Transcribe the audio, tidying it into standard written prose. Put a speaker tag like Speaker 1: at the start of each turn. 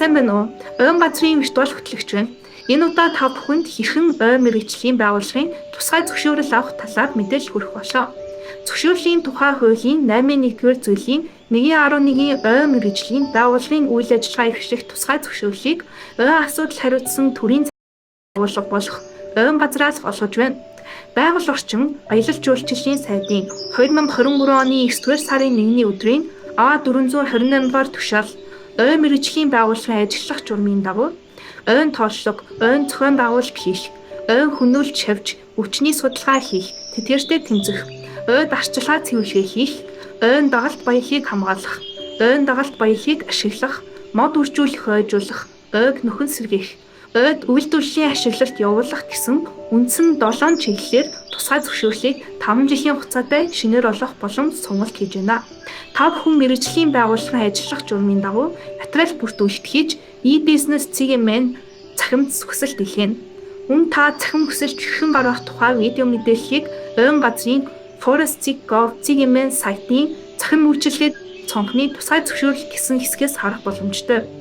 Speaker 1: Сайн байна уу? Ойн газрын виртуал хөтлөгч байна. Энэ удаа та бүхэнд хэрхэн ойн мэргэжлийн байгууллагын тусгай зөвшөөрөл авах талаар мэдээлэл хүргэх болоо. Зөвшөөрлийн тухай хуулийн 8-1-р зүйлийн 1.11-ийн ойн мэргэжлийн байгууллагын үйл ажиллагаа эрхлэх тусгай зөвшөөрлийг ойн асуудал хариуцсан төрийн байгууллага болох ойн газраас олгож байна. Байгууллага орчин аялал жуулчлалын сайдын 2023 оны 9-р сарын 1-ний өдрийн А428-р тушаал ойн мэргэжлийн байгууллагын ажиллах журмын дагуу ойн тооцоолог, ойн зохион байгуулалт хийх, ойн хөнөөлж шавьж, өвчний судалгаа хийх, тэтгэртэй тэмцэх, ойд арчилгаа цэвэрлэгээ хийх, ойн дагалт баялагийг хамгаалах, ойн дагалт баялагийг ашиглах, мод үржүүлэх ойжуулах, ойг нөхөн сэргээх, ойд үйлдвэрлэлийн ашиглалт явуулах гэсэн үндсэн 7 чиглэлээр тусгай зөвшөөрлийг 5 жилийн хугацаатай шинээр олгох боломж сонголт хийж байна. Та бүхэн мэргэжлийн байгууллагын ажиллах журмын дагуу материал бүртгүүлэлт хийж e-business CGM цахимт хүсэлт илгээнэ. Мөн та цахим хүсэлт хэрхэн гаргах тухай видео мэдээллийг ойн газрын forest.gov CGM сайтын цахим үйлчилгээд цонхны тусгай зөвшөөрөл гэсэн хэсгээс харах боломжтой.